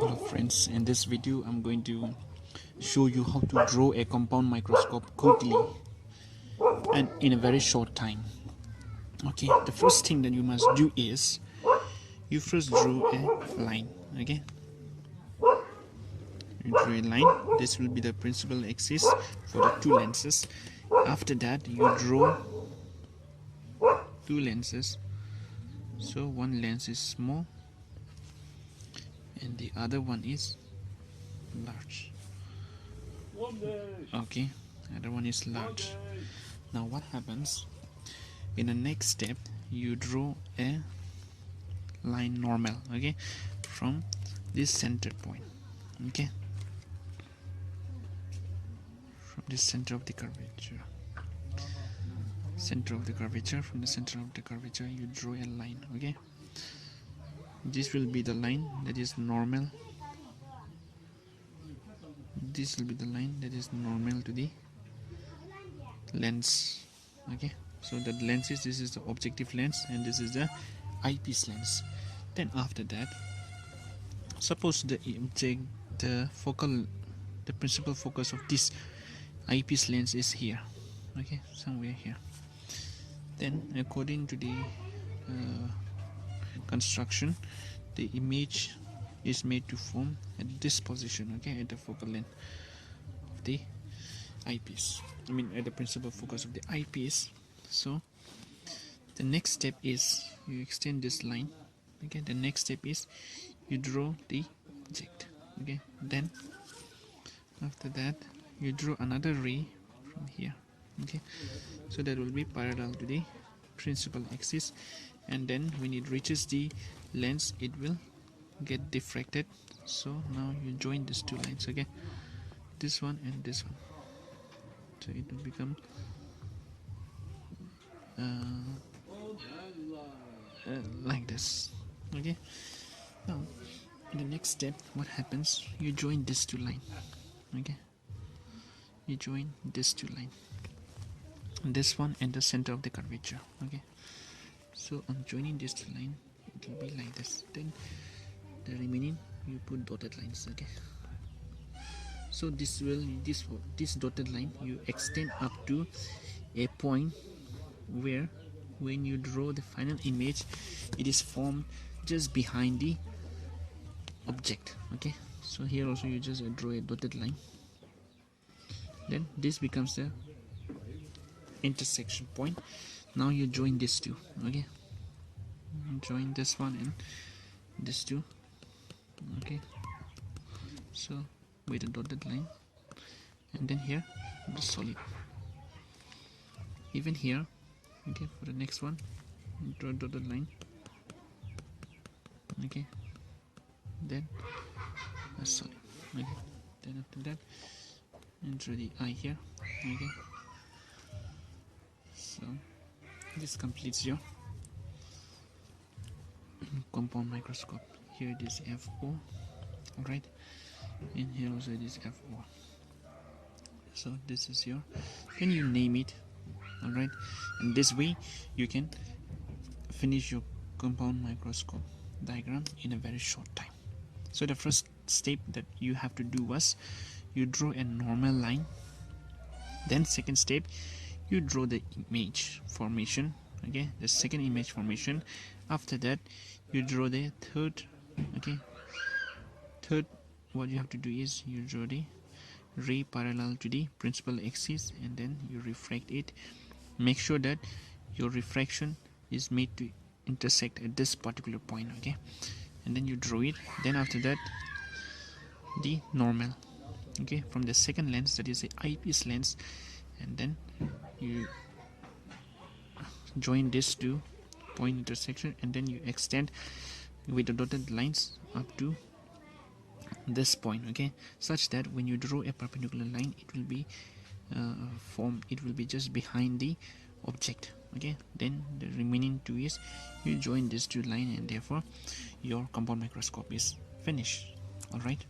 Hello friends, in this video I'm going to show you how to draw a compound microscope quickly and in a very short time. Okay, the first thing that you must do is you first draw a line. Okay, you draw a line. This will be the principal axis for the two lenses. After that you draw two lenses. So one lens is small and the other one is large. Okay, other one is large. Now what happens in the next step, you draw a line normal, okay, from this center point, okay, from the center of the curvature, from the center of the curvature you draw a line. Okay, this will be the line that is normal, this will be the line that is normal to the lens. Okay, so the lens is, this is the objective lens and this is the eyepiece lens. Then after that, suppose the object, the principal focus of this eyepiece lens is here, okay, somewhere here. Then according to the construction, the image is made to form at this position, okay, at the focal length of the eyepiece, at the principal focus of the eyepiece. So the next step is you extend this line. Okay, the next step is you draw the object. Okay, then after that you draw another ray from here. Okay, so that will be parallel to the principal axis, and then when it reaches the lens it will get diffracted. So now you join these two lines, okay, this one and this one, so it will become like this. Okay, now in the next step what happens, you join these two lines. Okay, you join these two lines, this one and the center of the curvature. Okay, so on joining this two line it will be like this. Then the remaining you put dotted lines. Okay, so this dotted line you extend up to a point where when you draw the final image it is formed just behind the object. Okay, so here also you just draw a dotted line, then this becomes the intersection point. Now you join these two. Okay, join this one and this two. Okay, so with a dotted line, and then here the solid. Even here, okay, for the next one draw a dotted line. Okay, then a solid. Okay, then after that enter the eye here. Okay, so this completes your compound microscope. Here it is F0, alright, and here also it is F0. So this is your, then you name it, alright, and this way you can finish your compound microscope diagram in a very short time. So the first step that you have to do was you draw a normal line. Then second step, you draw the image formation. Okay, the second image formation. After that you draw the third. Okay, third, what you have to do is you draw the ray parallel to the principal axis, and then you refract it. Make sure that your refraction is made to intersect at this particular point. Okay, and then you draw it. Then after that the normal, okay, from the second lens, that is the eyepiece lens, and then you join this two point intersection, and then you extend with the dotted lines up to this point. Okay, such that when you draw a perpendicular line it will be formed, it will be just behind the object. Okay, then the remaining two is you join these two lines, and therefore your compound microscope is finished. All right.